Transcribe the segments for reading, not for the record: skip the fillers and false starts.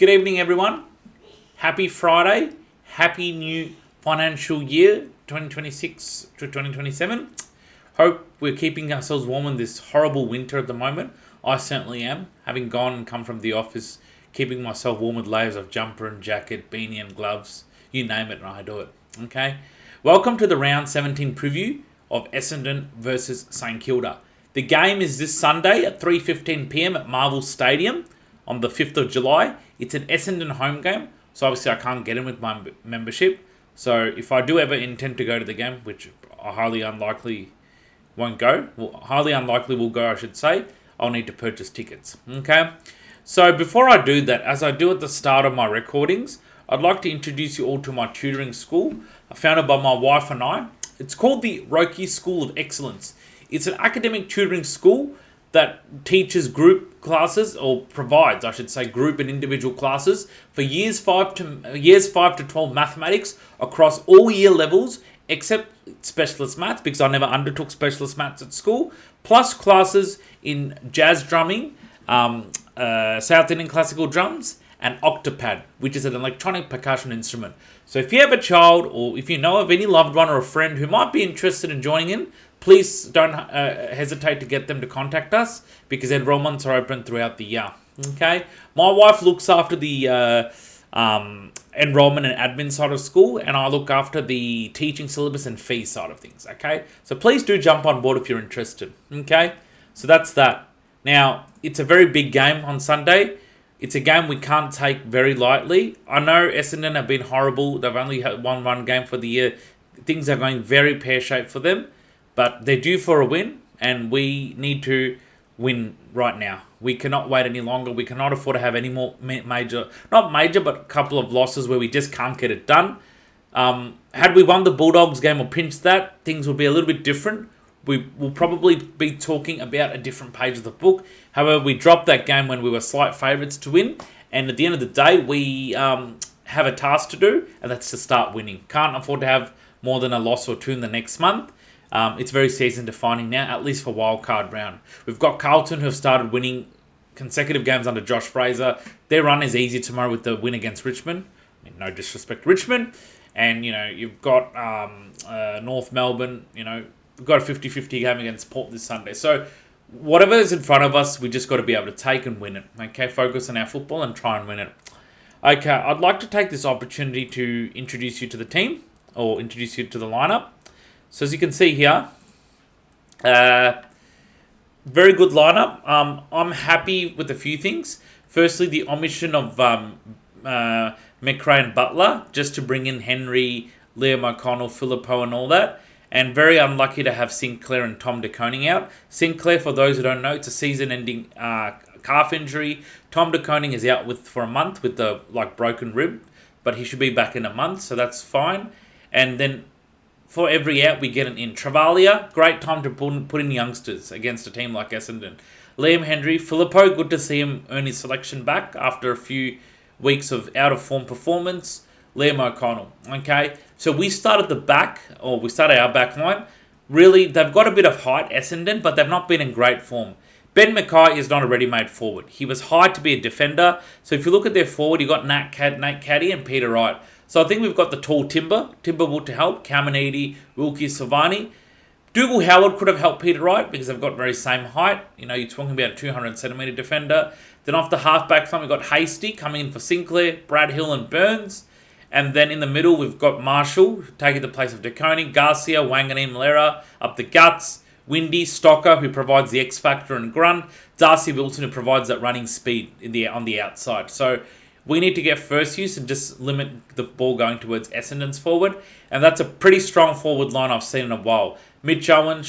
Good evening, everyone. Happy Friday. Happy new financial year, 2026 to 2027. Hope we're keeping ourselves warm in this horrible winter at the moment. I certainly am. Having gone and come from the office, keeping myself warm with layers of jumper and jacket, beanie and gloves. You name it and I do it. Okay. Welcome to the round 17 preview of Essendon versus St Kilda. The game is this Sunday at 3:15 p.m. at Marvel Stadium on the 5th of July. It's an Essendon home game, so obviously I can't get in with my membership. So if I do ever intend to go to the game, which I highly unlikely will go, I should say, I'll need to purchase tickets. Okay? So before I do that, as I do at the start of my recordings, I'd like to introduce you all to my tutoring school, founded by my wife and I. It's called the Roki School of Excellence. It's an academic tutoring school that teaches group classes, or provides, I should say, group and individual classes for years 5 to 12 mathematics across all year levels, except specialist maths, because I never undertook specialist maths at school, plus classes in jazz drumming, South Indian classical drums, and octopad, which is an electronic percussion instrument. So if you have a child, or if you know of any loved one or a friend who might be interested in joining in, please don't hesitate to get them to contact us, because enrollments are open throughout the year. Okay, my wife looks after the enrollment and admin side of school, and I look after the teaching syllabus and fee side of things. Okay, so please do jump on board if you're interested. Okay, so that's that. Now, it's a very big game on Sunday. It's a game we can't take very lightly. I know Essendon have been horrible. They've only had one game for the year. Things are going very pear-shaped for them. But they're due for a win, and we need to win right now. We cannot wait any longer. We cannot afford to have any more not major, but a couple of losses where we just can't get it done. Had we won the Bulldogs game or pinched that, things would be a little bit different. We will probably be talking about a different page of the book. However, we dropped that game when we were slight favourites to win, and at the end of the day, we have a task to do, and that's to start winning. Can't afford to have more than a loss or two in the next month. It's very season defining now, at least for wildcard round. We've got Carlton, who have started winning consecutive games under Josh Fraser. Their run is easy tomorrow with the win against Richmond. I mean, no disrespect to Richmond. And, you've got North Melbourne. We've got a 50-50 game against Port this Sunday. So whatever is in front of us, we just got to be able to take and win it. Okay, focus on our football and try and win it. Okay, I'd like to take this opportunity to introduce you to the team, or introduce you to the lineup. So as you can see here, very good lineup. I'm happy with a few things. Firstly, the omission of McRae and Butler, just to bring in Henry, Liam O'Connell, Filippo and all that. And very unlucky to have Sinclair and Tom De Koning out. Sinclair, for those who don't know, it's a season-ending calf injury. Tom De Koning is out for a month with the broken rib, but he should be back in a month, so that's fine. And then for every out, we get an in. Travalia, great time to put in youngsters against a team like Essendon. Liam Henry, Filippo, good to see him earn his selection back after a few weeks of out-of-form performance. Liam O'Connell, okay? So we started our back line. Really, they've got a bit of height, Essendon, but they've not been in great form. Ben Mackay is not a ready-made forward. He was high to be a defender. So if you look at their forward, you've got Nate Caddy and Peter Wright. So I think we've got the tall Timber Wood to help, Caminiti, Wilkie, Silvani. Dougal Howard could have helped Peter Wright because they've got very same height. You're talking about a 200-centimetre defender. Then off the half-back line, we've got Hasty coming in for Sinclair, Brad Hill and Burns. And then in the middle, we've got Marshall taking the place of De Koning, Garcia, Wanganeen, Malera up the guts, Windy, Stocker, who provides the X factor and grunt, Darcy Wilson, who provides that running speed on the outside. So we need to get first use and just limit the ball going towards Essendon's forward. And that's a pretty strong forward line I've seen in a while. Mitch Owen,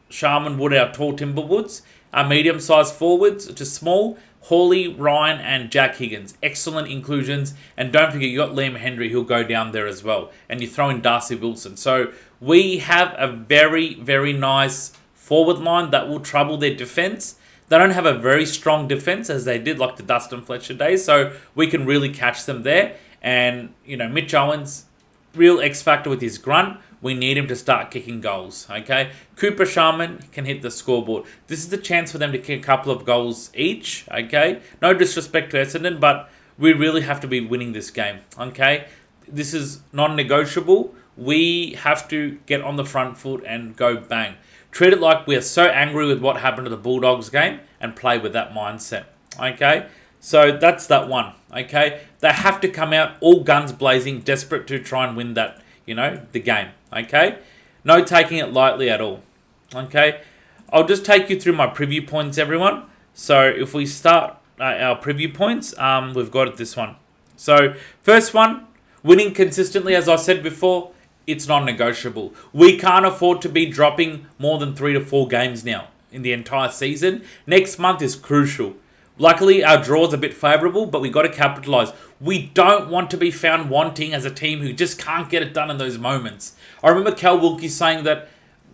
Sharman, Wood, our tall Timberwoods. Our medium-sized forwards to small, Hawley, Ryan, and Jack Higgins. Excellent inclusions. And don't forget, you got Liam Henry, who'll go down there as well. And you throw in Darcy Wilson. So we have a very, very nice forward line that will trouble their defence. They don't have a very strong defence as they did like the Dustin Fletcher days. So we can really catch them there. And, Mitch Owens, real X factor with his grunt. We need him to start kicking goals, okay? Cooper Sharman can hit the scoreboard. This is the chance for them to kick a couple of goals each, okay? No disrespect to Essendon, but we really have to be winning this game, okay? This is non-negotiable. We have to get on the front foot and go bang. Treat it like we're so angry with what happened to the Bulldogs game and play with that mindset, okay? So that's that one, okay? They have to come out all guns blazing, desperate to try and win that, the game, okay? No taking it lightly at all, okay? I'll just take you through my preview points, everyone. So if we start our preview points, we've got this one. So first one, winning consistently, as I said before, it's non-negotiable. We can't afford to be dropping more than 3 to 4 games now in the entire season. Next month is crucial. Luckily, our draw is a bit favourable, but we got to capitalise. We don't want to be found wanting as a team who just can't get it done in those moments. I remember Cal Wilkie saying that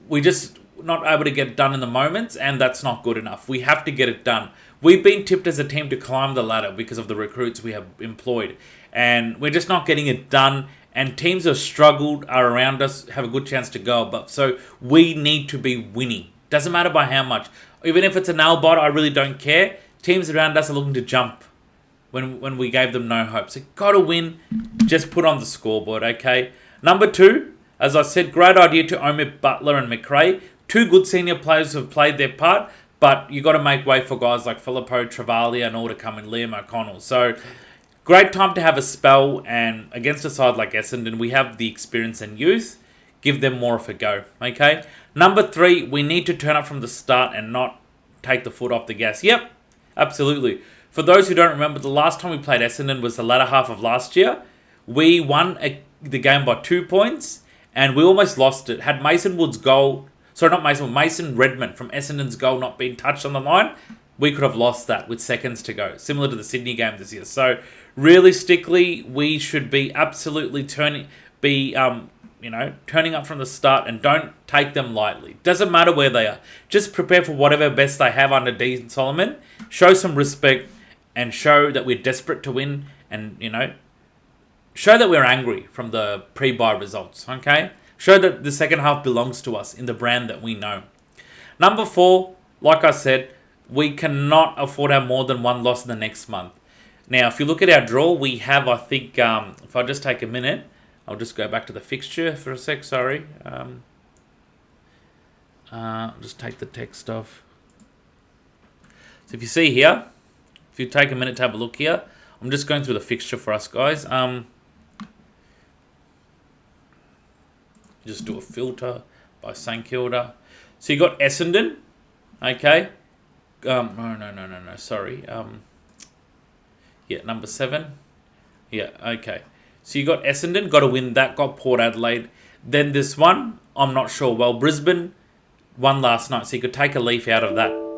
we just not able to get it done in the moments, and that's not good enough. We have to get it done. We've been tipped as a team to climb the ladder because of the recruits we have employed, and we're just not getting it done. And teams have struggled, are around us, have a good chance to go above. So we need to be winning. Doesn't matter by how much. Even if it's a nail biter, I really don't care. Teams around us are looking to jump when we gave them no hope. So got to win. Just put on the scoreboard, okay? Number 2, as I said, great idea to omit Butler and McRae. 2 good senior players who have played their part, but you got to make way for guys like Filippo, Travaglia, and all to come in, Liam O'Connell. So great time to have a spell, and against a side like Essendon, we have the experience and youth. Give them more of a go, okay? Number 3, we need to turn up from the start and not take the foot off the gas. Yep, absolutely. For those who don't remember, the last time we played Essendon was the latter half of last year. We won the game by 2 points, and we almost lost it. Had Mason Redmond from Essendon's goal not been touched on the line, we could have lost that with seconds to go, similar to the Sydney game this year. So realistically, we should be absolutely turning up from the start and don't take them lightly. Doesn't matter where they are. Just prepare for whatever best they have under Dean Solomon. Show some respect and show that we're desperate to win, and show that we're angry from the pre-bye results, okay? Show that the second half belongs to us in the brand that we know. Number 4, like I said, we cannot afford to have more than 1 loss in the next month. Now, if you look at our draw, we have, I think, if I just take a minute, I'll just go back to the fixture for a sec, sorry. I'll just take the text off. So if you see here, if you take a minute to have a look here, I'm just going through the fixture for us, guys. Just do a filter by St Kilda. So you got Essendon, okay. No, sorry. Yeah, number 7. Yeah, okay. So you got Essendon, got to win that. Got Port Adelaide. Then this one, I'm not sure. Well, Brisbane won last night, so you could take a leaf out of that.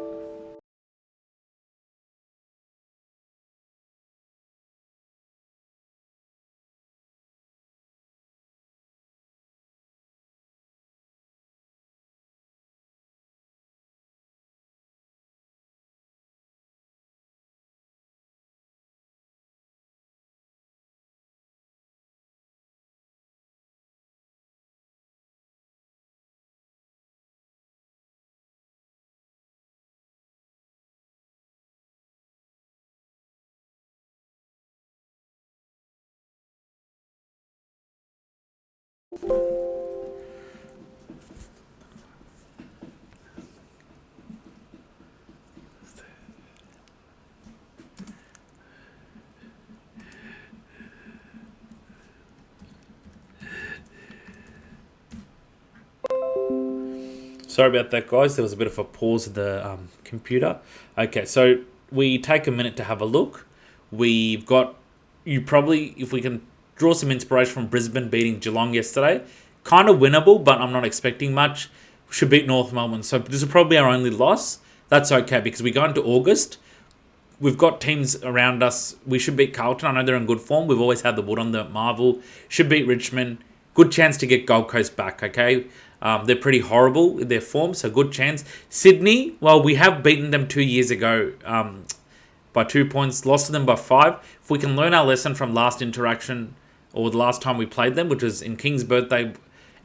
Sorry about that, guys. There was a bit of a pause of the computer. Okay, so we take a minute to have a look. We've got, if we can draw some inspiration from Brisbane beating Geelong yesterday, kind of winnable, but I'm not expecting much. We should beat North Melbourne. So this is probably our only loss. That's okay, because we go into August. We've got teams around us. We should beat Carlton. I know they're in good form. We've always had the wood on the marvel. Should beat Richmond. Good chance to get Gold Coast back, okay? They're pretty horrible in their form, so good chance. Sydney, well, we have beaten them 2 years ago by 2 points, lost to them by 5. If we can learn our lesson from last interaction or the last time we played them, which was in King's birthday,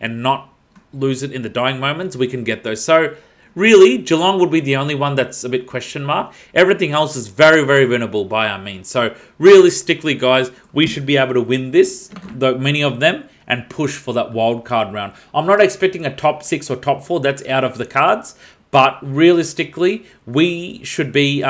and not lose it in the dying moments, we can get those. So really, Geelong would be the only one that's a bit question mark. Everything else is very, very winnable by our means. So realistically, guys, we should be able to win this, many of them, and push for that wild card round. I'm not expecting a top 6 or top 4. That's out of the cards. But realistically, we should be,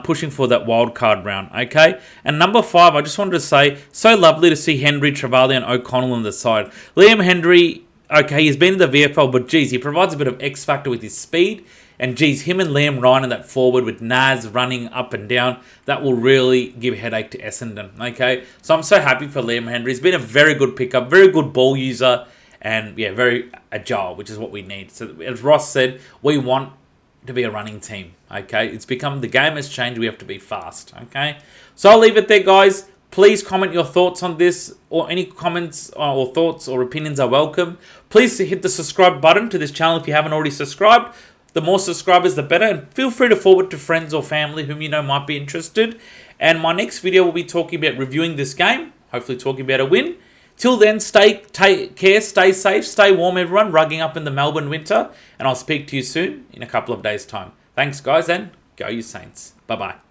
pushing for that wild card round, okay? And number 5, I just wanted to say, so lovely to see Henry, Travali and O'Connell on the side. Liam Henry, okay, he's been in the VFL, but geez, he provides a bit of X factor with his speed. And geez, him and Liam Ryan in that forward with Naz running up and down, that will really give a headache to Essendon, okay? So I'm so happy for Liam Henry. He's been a very good pickup, very good ball user, and yeah, very agile, which is what we need. So as Ross said, we want to be a running team, okay? It's become, the game has changed, we have to be fast, okay? So I'll leave it there, guys. Please comment your thoughts on this, or any comments or thoughts or opinions are welcome. Please hit the subscribe button to this channel if you haven't already subscribed. The more subscribers, the better. And feel free to forward to friends or family whom you know might be interested. And my next video will be talking about reviewing this game, hopefully talking about a win. Till then, take care, stay safe, stay warm, everyone, rugging up in the Melbourne winter. And I'll speak to you soon in a couple of days' time. Thanks, guys, and go you Saints. Bye-bye.